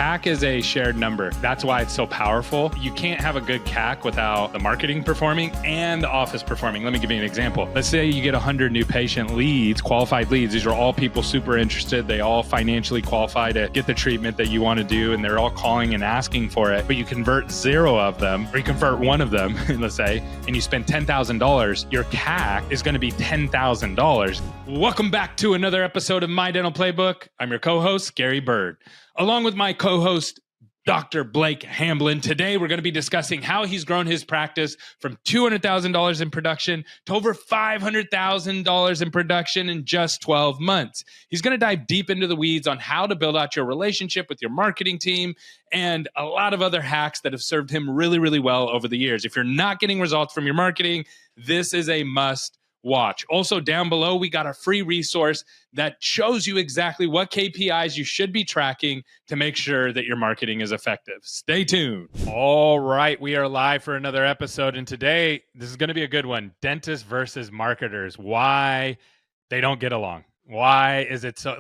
CAC is a shared number. That's why it's so powerful. You can't have a good CAC without the marketing performing and the office performing. Let me give you an example. Let's say you get 100 new patient leads, qualified leads. These are all people super interested. They all financially qualify to get the treatment that you want to do, and they're all calling and asking for it. But you convert 0 of them, or you convert 1 of them, let's say, and you spend $10,000. Your CAC is going to be $10,000. Welcome back to another episode of My Dental Playbook. I'm your co-host, Gary Bird. Along with my co-host, Dr. Blake Hamblin. Today, we're going to be discussing how he's grown his practice from $200,000 in production to over $500,000 in production in just 12 months. He's going to dive deep into the weeds on how to build out your relationship with your marketing team and a lot of other hacks that have served him really, really well over the years. If you're not getting results from your marketing, this is a must watch. Also, down below, we got a free resource that shows you exactly what KPIs you should be tracking to make sure that your marketing is effective. Stay tuned. All right, we are live for another episode, and today, this is going to be a good one. Dentists versus marketers. Why they don't get along. Why is it so,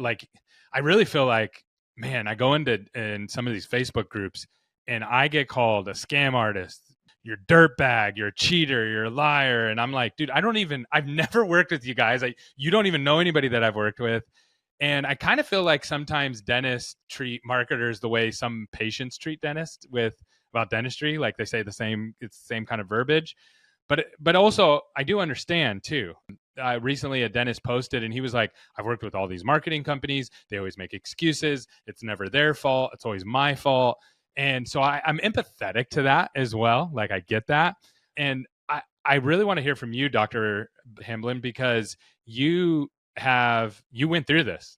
I really feel like, man, I go in some of these Facebook groups, and I get called a scam artist. You're a dirtbag, you're a cheater, you're a liar. And I'm like, dude, I've never worked with you guys. You don't even know anybody that I've worked with. And I kind of feel like sometimes dentists treat marketers the way some patients treat dentists about dentistry. Like they say it's the same kind of verbiage. But also I do understand too. Recently a dentist posted and he was like, I've worked with all these marketing companies. They always make excuses. It's never their fault. It's always my fault. And so I'm empathetic to that as well. Like I get that. And I really want to hear from you, Dr. Hamblin, because you went through this.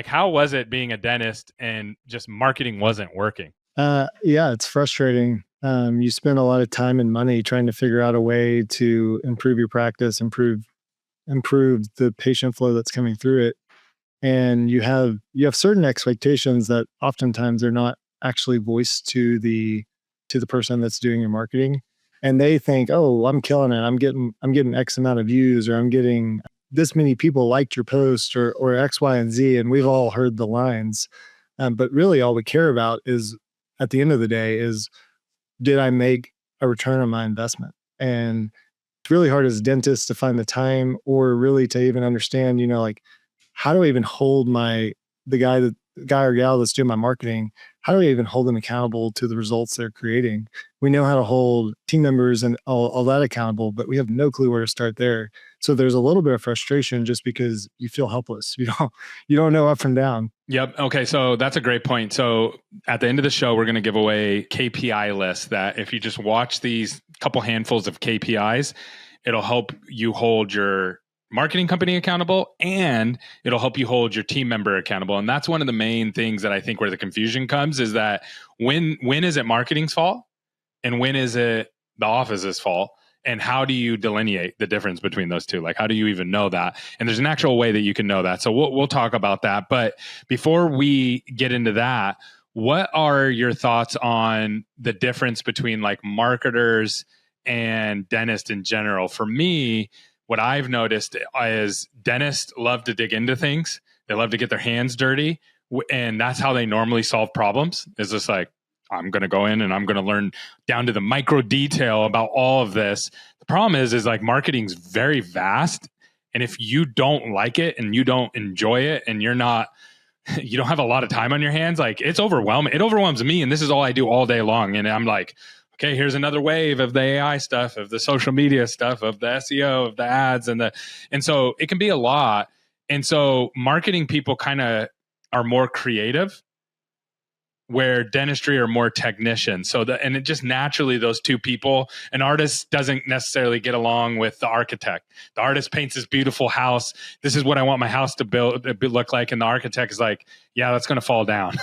How was it being a dentist and just marketing wasn't working? Yeah, it's frustrating. You spend a lot of time and money trying to figure out a way to improve your practice, improve the patient flow that's coming through it. And you have certain expectations that oftentimes are not actually voiced to the person that's doing your marketing. And they think, oh, I'm killing it. I'm getting X amount of views, or I'm getting this many people liked your post, or X, Y, and Z. And we've all heard the lines. But really all we care about is, at the end of the day, is, did I make a return on my investment? And it's really hard as dentists to find the time, or really to even understand, how do I even hold the guy or gal that's doing my marketing? How do I even hold them accountable to the results they're creating? We know how to hold team members and all that accountable, but we have no clue where to start there. So there's a little bit of frustration just because you feel helpless. You don't know up from down. Yep. Okay. So that's a great point. So at the end of the show, we're going to give away KPI lists that if you just watch these couple handfuls of KPIs, it'll help you hold your marketing company accountable, and it'll help you hold your team member accountable. And that's one of the main things that I think where the confusion comes, is that when is it marketing's fault and when is it the office's fault? And how do you delineate the difference between those two? Like, how do you even know that? And there's an actual way that you can know that. So we'll talk about that. But before we get into that, what are your thoughts on the difference between like marketers and dentists in general? For me, what I've noticed is dentists love to dig into things. They love to get their hands dirty. And that's how they normally solve problems. It's just like, I'm going to go in and I'm going to learn down to the micro detail about all of this. The problem is like marketing's very vast. And if you don't like it and you don't enjoy it and you don't have a lot of time on your hands, like it's overwhelming. It overwhelms me. And this is all I do all day long. And I'm like, okay, here's another wave of the AI stuff, of the social media stuff, of the SEO, of the ads, and so it can be a lot. And so marketing people kind of are more creative, where dentistry are more technician. And it just naturally, those two people, an artist doesn't necessarily get along with the architect. The artist paints this beautiful house. This is what I want my house to look like. And the architect is like, yeah, that's going to fall down.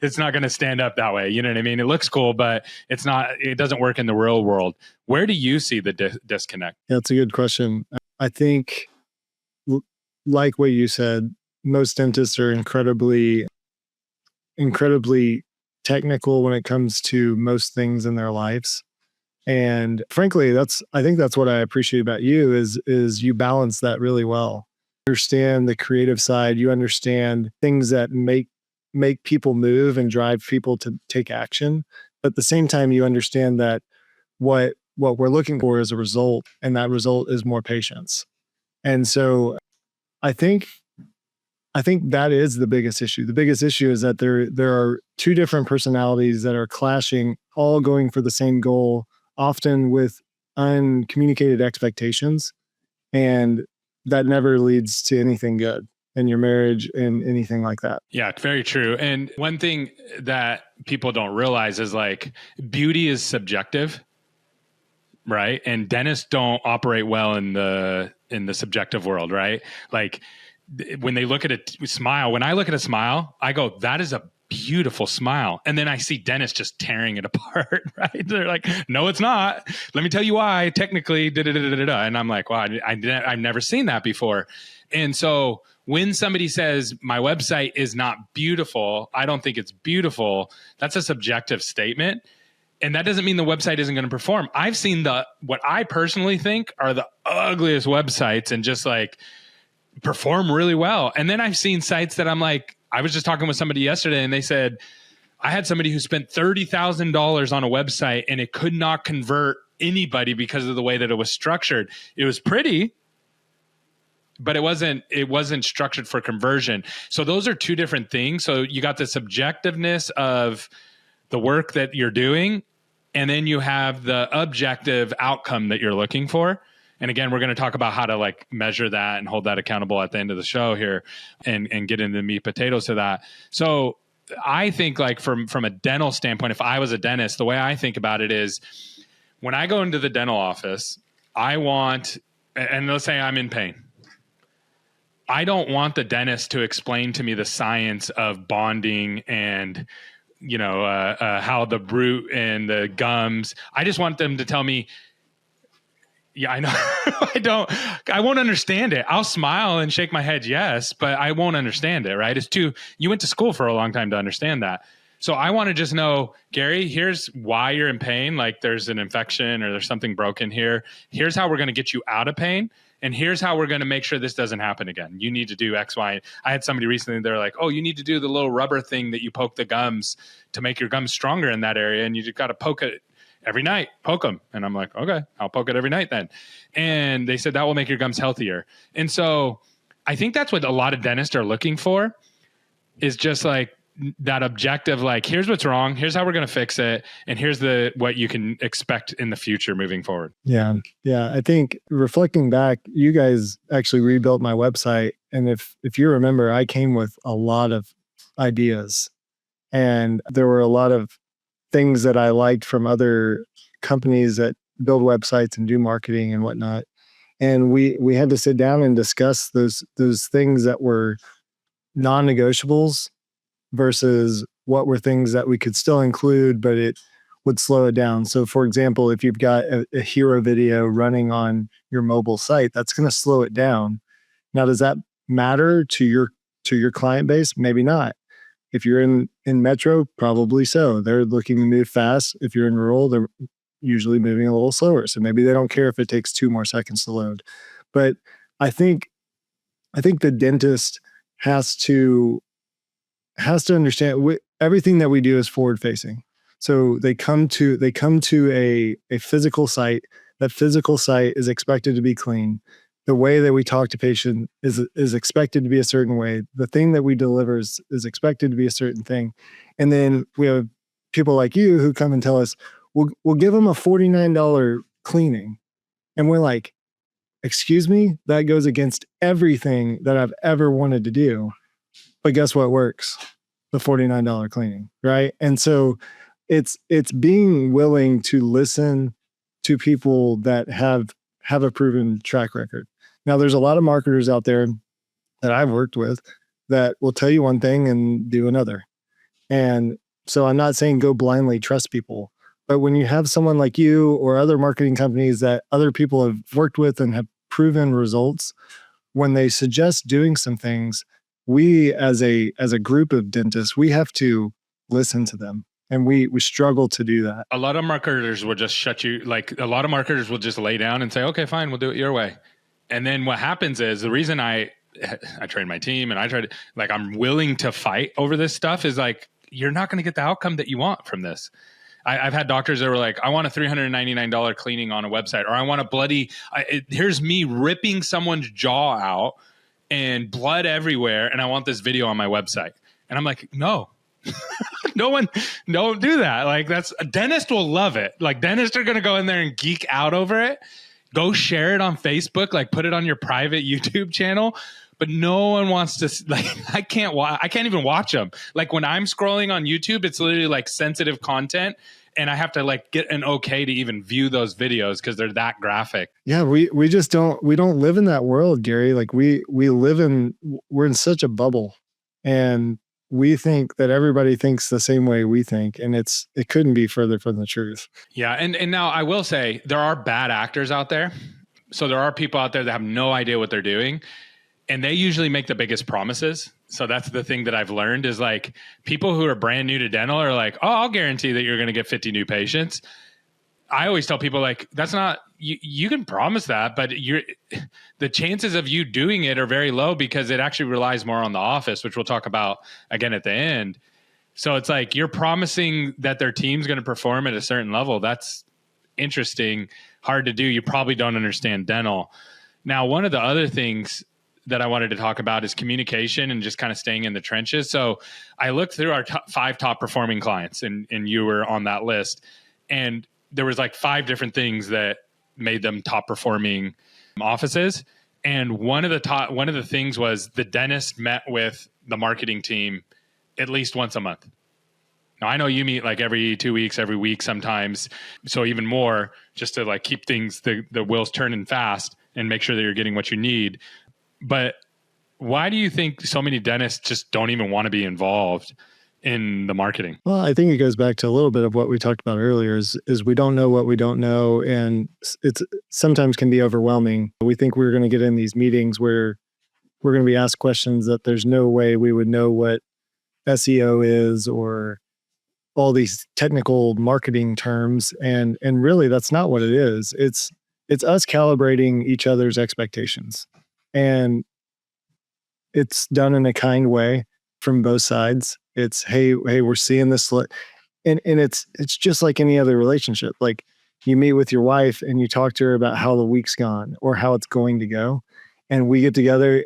It's not going to stand up that way. You know what I mean? It looks cool, but it doesn't work in the real world. Where do you see the disconnect? Yeah, that's a good question. I think, like what you said, most dentists are incredibly technical when it comes to most things in their lives. And frankly, I think that's what I appreciate about you is you balance that really well. You understand the creative side. You understand things that make make people move and drive people to take action. But at the same time, you understand that what we're looking for is a result, and that result is more patients. And so I think that is the biggest issue. The biggest issue is that there are two different personalities that are clashing, all going for the same goal, often with uncommunicated expectations, and that never leads to anything good in your marriage and anything like that. Yeah, very true. And one thing that people don't realize is like beauty is subjective, right? And dentists don't operate well in the subjective world, right? Like when they look at a smile, when I look at a smile, I go, that is a beautiful smile. And then I see dentists just tearing it apart, right? They're like, no, it's not. Let me tell you why. Technically, and I'm like, wow, I've never seen that before. And so when somebody says my website is not beautiful, I don't think it's beautiful, that's a subjective statement. And that doesn't mean the website isn't going to perform. I've seen what I personally think are the ugliest websites and just like perform really well. And then I've seen sites that I'm like, I was just talking with somebody yesterday and they said, I had somebody who spent $30,000 on a website and it could not convert anybody because of the way that it was structured. It was pretty, but it wasn't structured for conversion. So those are two different things. So you got the subjectiveness of the work that you're doing, and then you have the objective outcome that you're looking for. And again, we're going to talk about how to like measure that and hold that accountable at the end of the show here and get into the meat potatoes to that. So I think like from a dental standpoint, if I was a dentist, the way I think about it is when I go into the dental office, I want, and let's say I'm in pain. I don't want the dentist to explain to me the science of bonding and how the root and the gums. I just want them to tell me, yeah, I know. I won't understand it. I'll smile and shake my head, yes, but I won't understand it, right? You went to school for a long time to understand that. So I want to just know, Gary, here's why you're in pain. Like there's an infection or there's something broken here. Here's how we're going to get you out of pain. And here's how we're going to make sure this doesn't happen again. You need to do X, Y. I had somebody recently, they're like, oh, you need to do the little rubber thing that you poke the gums to make your gums stronger in that area. And you just got to poke it every night, poke them. And I'm like, okay, I'll poke it every night then. And they said that will make your gums healthier. And so I think that's what a lot of dentists are looking for, is just like that objective, like here's what's wrong, here's how we're going to fix it, and here's what you can expect in the future moving forward. Yeah. I think reflecting back, you guys actually rebuilt my website. And if you remember, I came with a lot of ideas, and there were a lot of things that I liked from other companies that build websites and do marketing and whatnot. And we had to sit down and discuss those things that were non-negotiables versus what were things that we could still include, but it would slow it down. So for example, if you've got a hero video running on your mobile site, that's going to slow it down. Now, does that matter to your client base? Maybe not. If you're in metro, probably so. They're looking to move fast. If you're in rural, they're usually moving a little slower. So maybe they don't care if it takes 2 more seconds to load. But I think the dentist has to understand everything that we do is forward facing. So they come to a physical site. That physical site is expected to be clean. The way that we talk to patient is expected to be a certain way. The thing that we deliver is expected to be a certain thing. And then we have people like you who come and tell us, we'll give them a $49 cleaning. And we're like, excuse me, that goes against everything that I've ever wanted to do. But guess what works? The $49 cleaning, right? And so it's being willing to listen to people that have a proven track record. Now, there's a lot of marketers out there that I've worked with that will tell you one thing and do another. And so I'm not saying go blindly trust people, but when you have someone like you or other marketing companies that other people have worked with and have proven results, when they suggest doing some things, we as a group of dentists, we have to listen to them. And we struggle to do that. A lot of marketers will just a lot of marketers will just lay down and say, okay, fine, we'll do it your way. And then what happens is the reason I I train my team and I try to, like, I'm willing to fight over this stuff, is like, you're not going to get the outcome that you want from this. I've had doctors that were like, I want a $399 cleaning on a website, or I want a bloody, here's me ripping someone's jaw out and blood everywhere, and I want this video on my website. And I'm like, no, don't do that. Like, that's, a dentist will love it. Like, dentists are going to go in there and geek out over it. Go share it on Facebook, like put it on your private YouTube channel. But no one wants to, like, I can't even watch them. Like, when I'm scrolling on YouTube, it's literally like sensitive content, and I have to like get an okay to even view those videos because they're that graphic. Yeah, we don't live in that world, Gary. Like, we're in such a bubble, and we think that everybody thinks the same way we think, and it couldn't be further from the truth. Yeah, and now I will say there are bad actors out there. So there are people out there that have no idea what they're doing, and they usually make the biggest promises. So that's the thing that I've learned, is like, people who are brand new to dental are like, oh, I'll guarantee that you're going to get 50 new patients. I always tell people, like, that's not, you can promise that, but the chances of you doing it are very low, because it actually relies more on the office, which we'll talk about again at the end. So it's like, you're promising that their team's going to perform at a certain level. That's interesting, hard to do. You probably don't understand dental. Now, one of the other things that I wanted to talk about is communication and just kind of staying in the trenches. So I looked through our 5 top performing clients, and you were on that list. And there was like 5 different things that made them top performing offices. And one of the things was the dentist met with the marketing team at least once a month. Now, I know you meet like every 2 weeks, every week sometimes. So even more, just to like keep things, the wheels turning fast and make sure that you're getting what you need. But why do you think so many dentists just don't even want to be involved in the marketing? Well, I think it goes back to a little bit of what we talked about earlier, is we don't know what we don't know. And it's sometimes can be overwhelming. We think we're going to get in these meetings where we're going to be asked questions that there's no way we would know what SEO is, or all these technical marketing terms. And really, that's not what it is. It's us calibrating each other's expectations. And it's done in a kind way from both sides. It's, hey, we're seeing this. And it's just like any other relationship. Like, you meet with your wife and you talk to her about how the week's gone or how it's going to go. And we get together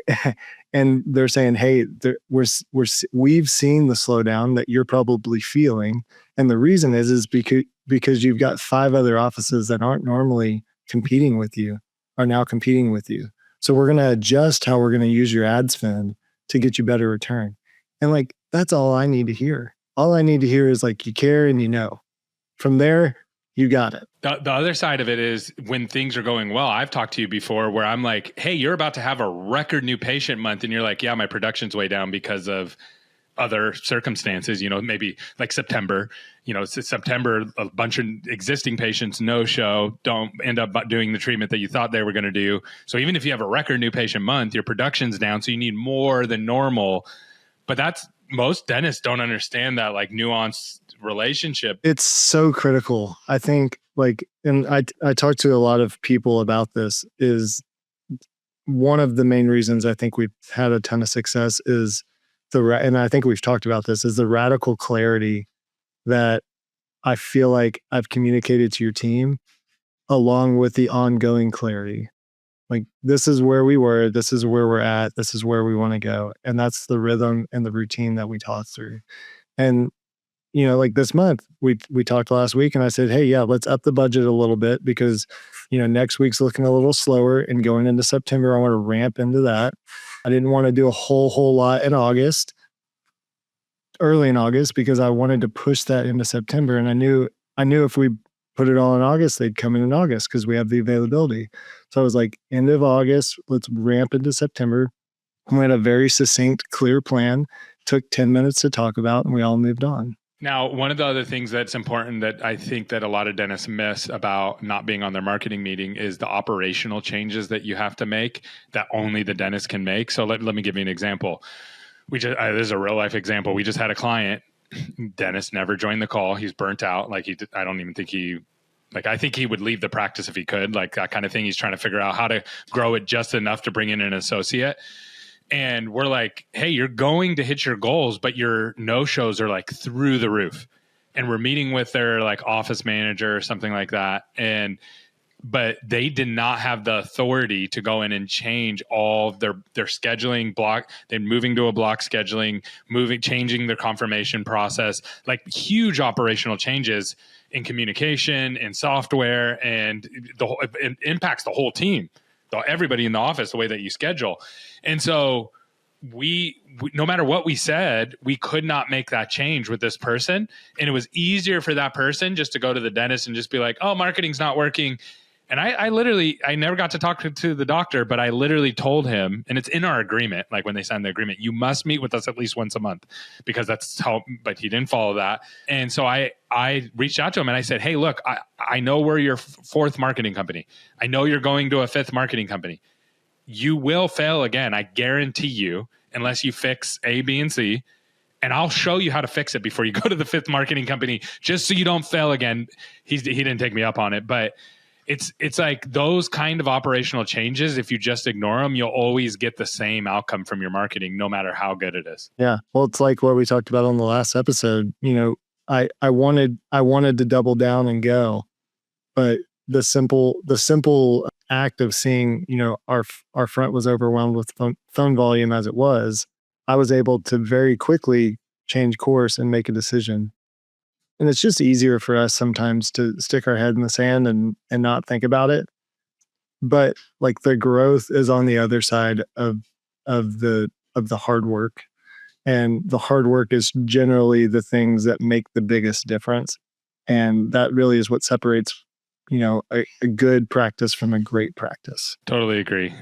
and they're saying, hey, we've seen the slowdown that you're probably feeling. And the reason is because you've got 5 other offices that aren't normally competing with you are now competing with you. So we're going to adjust how we're going to use your ad spend to get you better return. And like, that's all I need to hear. All I need to hear is like, you care and you know. From there, you got it. The other side of it is when things are going well. I've talked to you before where I'm like, hey, you're about to have a record new patient month. And you're like, yeah, my production's way down because of other circumstances, maybe like September, September, a bunch of existing patients no show, don't end up doing the treatment that you thought they were going to do. So even if you have a record new patient month, your production's down. So you need more than normal. But most dentists don't understand that like nuanced relationship. It's so critical. I think and I talk to a lot of people about this, is one of the main reasons I think we've had a ton of success is and I think we've talked about this, is the radical clarity that I feel like I've communicated to your team, along with the ongoing clarity. Like, this is where we were, this is where we're at, this is where we want to go. And that's the rhythm and the routine that we taught through. And, like this month, we talked last week and I said, hey, yeah, let's up the budget a little bit because, next week's looking a little slower, and going into September, I want to ramp into that. I didn't want to do a whole lot in early in August, because I wanted to push that into September. And I knew if we put it all in August, they'd come in August because we have the availability. So I was like, end of August, let's ramp into September. We had a very succinct, clear plan, took 10 minutes to talk about, and we all moved on. Now, one of the other things that's important that I think that a lot of dentists miss about not being on their marketing meeting is the operational changes that you have to make that only the dentist can make. So let me give you an example. This is a real life example. We just had a client, dentist never joined the call. He's burnt out. I think he would leave the practice if he could, like that kind of thing. He's trying to figure out how to grow it just enough to bring in an associate. And we're like, hey, you're going to hit your goals, but your no-shows are like through the roof. And we're meeting with their like office manager or something like that. But they did not have the authority to go in and change all of their scheduling block. They're moving to a block scheduling, changing their confirmation process, like huge operational changes in communication and software, and it impacts the whole team, everybody in the office, the way that you schedule. And so we no matter what we said, we could not make that change with this person. And it was easier for that person just to go to the dentist and just be like, oh, marketing's not working. And I never got to talk to the doctor, but I literally told him, and it's in our agreement, like when they signed the agreement, you must meet with us at least once a month, because that's how, but he didn't follow that. And so I reached out to him and I said, hey, look, I know we're your fourth marketing company. I know you're going to a fifth marketing company. You will fail again. I guarantee you, unless you fix A, B, and C. And I'll show you how to fix it before you go to the fifth marketing company, just so you don't fail again. He didn't take me up on it, but it's like those kind of operational changes. If you just ignore them, you'll always get the same outcome from your marketing, no matter how good it is. Yeah. Well, it's like what we talked about on the last episode. I wanted to double down and go, but the simple act of seeing, our front was overwhelmed with phone volume as it was, I was able to very quickly change course and make a decision. And it's just easier for us sometimes to stick our head in the sand and not think about it. But like the growth is on the other side of the hard work. And the hard work is generally the things that make the biggest difference. And that really is what separates, a good practice from a great practice. Totally agree.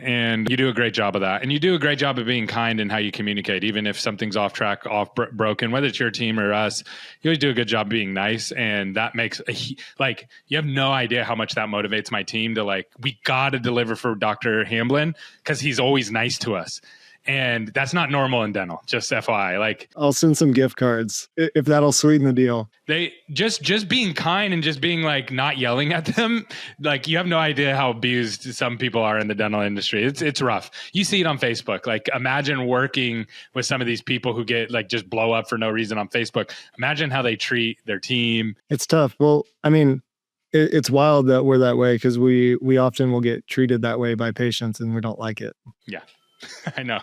And you do a great job of that. And you do a great job of being kind in how you communicate, even if something's off track, broken, whether it's your team or us. You always do a good job being nice. And that makes, you have no idea how much that motivates my team to we got to deliver for Dr. Hamblin, because he's always nice to us. And that's not normal in dental, just FYI. I'll send some gift cards if that'll sweeten the deal. They just being kind and just being not yelling at them. You have no idea how abused some people are in the dental industry. It's rough. You see it on Facebook. Imagine working with some of these people who get just blow up for no reason on Facebook. Imagine how they treat their team. It's tough. Well, I mean, it's wild that we're that way, because we often will get treated that way by patients and we don't like it. Yeah. I know.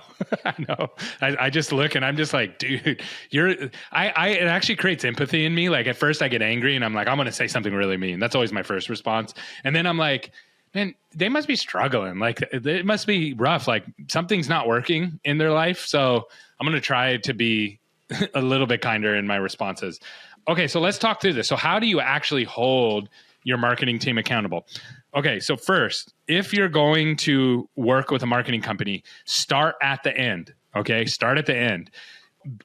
I just look and I'm just like, dude, it actually creates empathy in me. At first I get angry and I'm like, I'm going to say something really mean. That's always my first response. And then I'm like, man, they must be struggling. It must be rough. Something's not working in their life. So I'm going to try to be a little bit kinder in my responses. Okay. So let's talk through this. So how do you actually hold your marketing team accountable? Okay, so first, if you're going to work with a marketing company, start at the end, okay? Start at the end.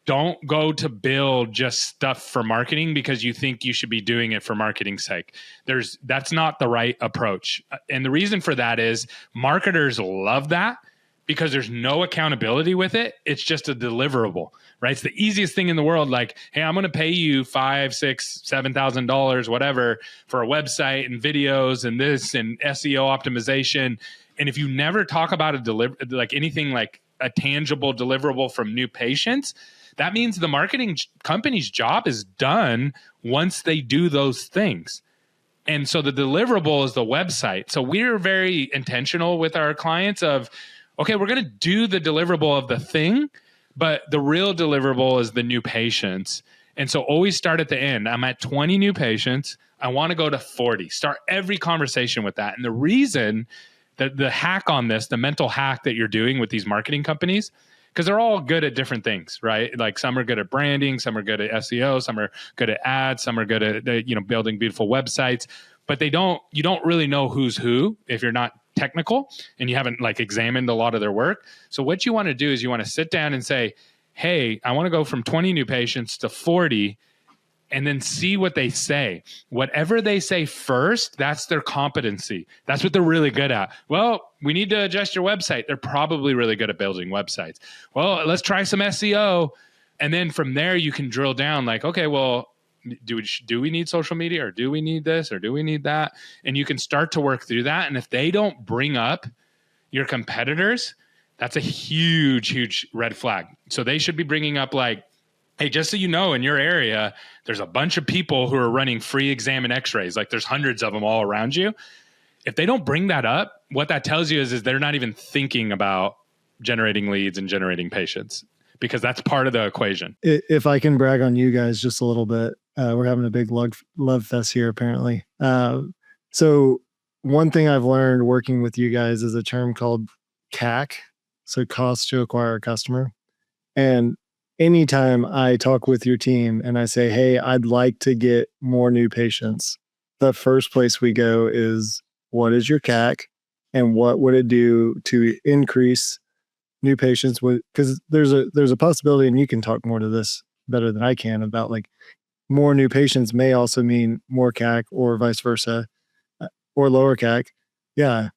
Don't go to build just stuff for marketing because you think you should be doing it for marketing's sake. That's not the right approach. And the reason for that is marketers love that because there's no accountability with it. It's just a deliverable, right? It's the easiest thing in the world. Hey, I'm going to pay you $5,000, $6,000, $7,000, whatever, for a website and videos and this and SEO optimization. And if you never talk about anything like a tangible deliverable from new patients, that means the marketing company's job is done once they do those things. And so the deliverable is the website. So we're very intentional with our clients of, okay, we're going to do the deliverable of the thing, but the real deliverable is the new patients. And so always start at the end. I'm at 20 new patients. I want to go to 40. Start every conversation with that. And the reason that the hack on this, the mental hack that you're doing with these marketing companies, because they're all good at different things, right? Some are good at branding, some are good at SEO, some are good at ads, some are good at building beautiful websites, but you don't really know who's who if you're not technical and you haven't examined a lot of their work. So what you want to do is you want to sit down and say, hey, I want to go from 20 new patients to 40, and then see what they say. Whatever they say first, that's their competency. That's what they're really good at. Well, we need to adjust your website. They're probably really good at building websites. Well, let's try some SEO. And then from there, you can drill down okay, well, do we need social media, or do we need this, or do we need that? And you can start to work through that. And if they don't bring up your competitors, That's a huge, huge red flag. So they should be bringing up like, hey, just so you know, in your area, there's a bunch of people who are running free exam and x-rays. Like there's hundreds of them all around you. If they don't bring that up, what that tells you is they're not even thinking about generating leads and generating patients, because that's part of the equation. If I can brag on you guys just a little bit, we're having a big love fest here, apparently. So one thing I've learned working with you guys is a term called CAC, so cost to acquire a customer. And anytime I talk with your team and I say, hey, I'd like to get more new patients, the first place we go is, what is your CAC and what would it do to increase new patients? Because there's a possibility, and you can talk more to this better than I can, about like more new patients may also mean more CAC or vice versa, or lower CAC. Yeah.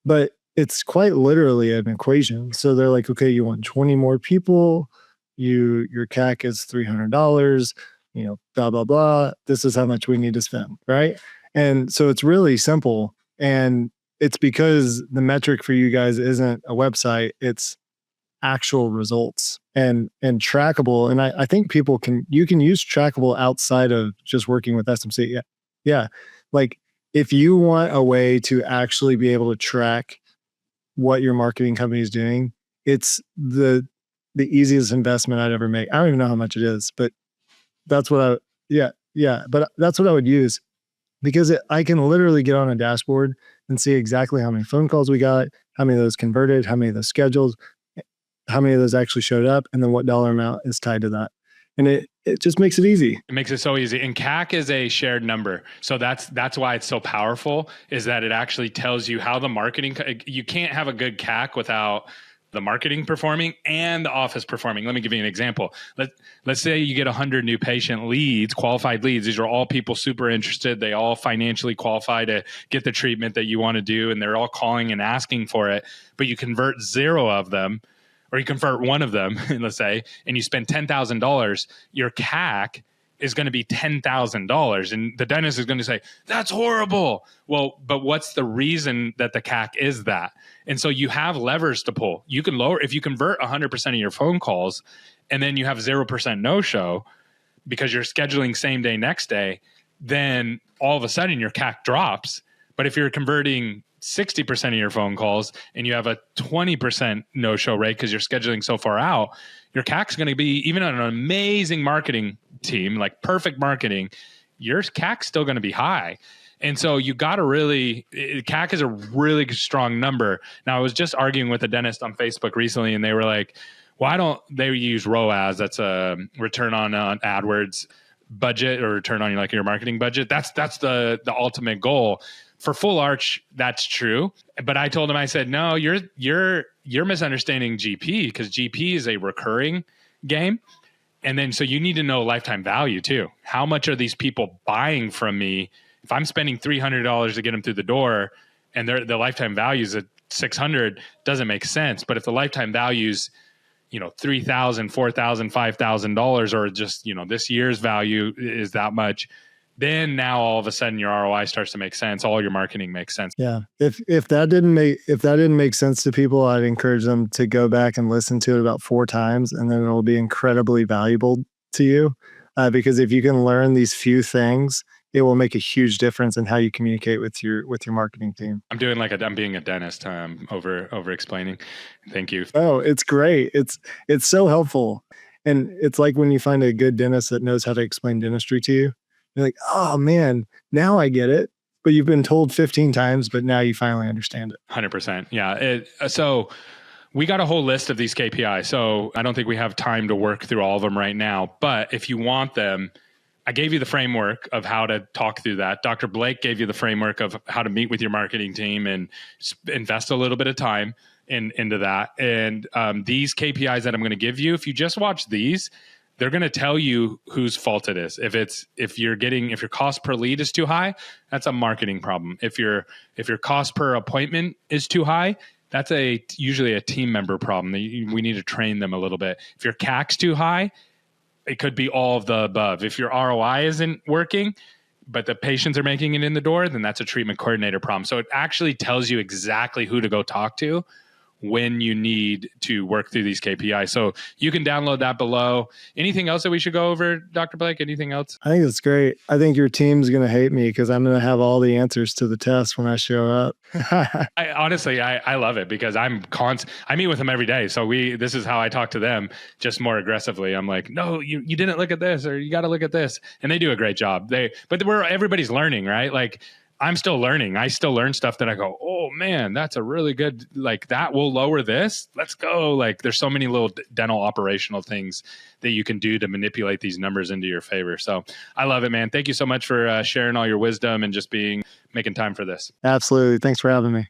But it's quite literally an equation. So they're like, okay, you want 20 more people, your CAC is $300, blah, blah, blah. This is how much we need to spend. Right. And so it's really simple. And it's because the metric for you guys isn't a website, it's actual results and trackable. And I think you can use trackable outside of just working with SMC. Yeah. Yeah. Like if you want a way to actually be able to track what your marketing company is doing, it's the easiest investment I'd ever make. I don't even know how much it is, but that's what but that's what I would use, because I can literally get on a dashboard and see exactly how many phone calls we got, how many of those converted, how many of those scheduled, how many of those actually showed up, and then what dollar amount is tied to that. And it just makes it easy. It makes it so easy. And CAC is a shared number. So that's why it's so powerful, is that it actually tells you how the marketing, you can't have a good CAC without the marketing performing and the office performing. Let me give you an example. Let's say you get 100 new patient leads, qualified leads. These are all people super interested. They all financially qualify to get the treatment that you want to do, and they're all calling and asking for it, but you convert 0 of them, or you convert 1 of them, let's say, and you spend $10,000, your CAC is going to be $10,000. And the dentist is going to say, that's horrible. Well, but what's the reason that the CAC is that? And so you have levers to pull. You can lower, if you convert 100% of your phone calls and then you have 0% no-show because you're scheduling same day, next day, then all of a sudden your CAC drops. But if you're converting 60% of your phone calls and you have a 20% no-show rate because you're scheduling so far out, your CAC is going to be, even on an amazing marketing team, like perfect marketing, your CAC is still going to be high. And so you got to CAC is a really strong number. Now, I was just arguing with a dentist on Facebook recently, and they were like, why don't they use ROAS? That's a return on AdWords budget, or return on your marketing budget. That's the ultimate goal. For full arch, that's true. But I told him, I said, no, you're misunderstanding GP, because GP is a recurring game. And then so you need to know lifetime value too. How much are these people buying from me? If I'm spending $300 to get them through the door and the lifetime value is at $600, doesn't make sense. But if the lifetime value's, $3,000, $4,000, $5,000, or just, this year's value is that much, then now all of a sudden your ROI starts to make sense. All your marketing makes sense. Yeah. If that didn't make sense to people, I'd encourage them to go back and listen to it about 4 times, and then it'll be incredibly valuable to you. Because if you can learn these few things, it will make a huge difference in how you communicate with your marketing team. I'm doing I'm being a dentist, over explaining. Thank you. Oh, it's great. It's so helpful. And it's like when you find a good dentist that knows how to explain dentistry to you, you're like, oh man, now I get it. But you've been told 15 times, but now you finally understand it. 100%. Yeah. So we got a whole list of these KPIs. So I don't think we have time to work through all of them right now. But if you want them, I gave you the framework of how to talk through that. Dr. Blake gave you the framework of how to meet with your marketing team and invest a little bit of time into that. And these KPIs that I'm going to give you, if you just watch these, they're going to tell you whose fault it is. If your cost per lead is too high, that's a marketing problem. If your cost per appointment is too high, that's usually a team member problem. We need to train them a little bit. If your CAC's too high, it could be all of the above. If your ROI isn't working, but the patients are making it in the door, then that's a treatment coordinator problem. So it actually tells you exactly who to go talk to when you need to work through these KPIs. So you can download that below. Anything else that we should go over, Dr. Blake? Anything else? I think it's great. I think your team's going to hate me because I'm going to have all the answers to the test when I show up. I love it because I meet with them every day. So this is how I talk to them, just more aggressively. I'm like, no, you didn't look at this, or you got to look at this. And they do a great job. But everybody's learning, right? Like, I'm still learning. I still learn stuff that I go, oh man, that's a really good, like that will lower this. Let's go. Like there's so many little dental operational things that you can do to manipulate these numbers into your favor. So I love it, man. Thank you so much for sharing all your wisdom and just making time for this. Absolutely. Thanks for having me.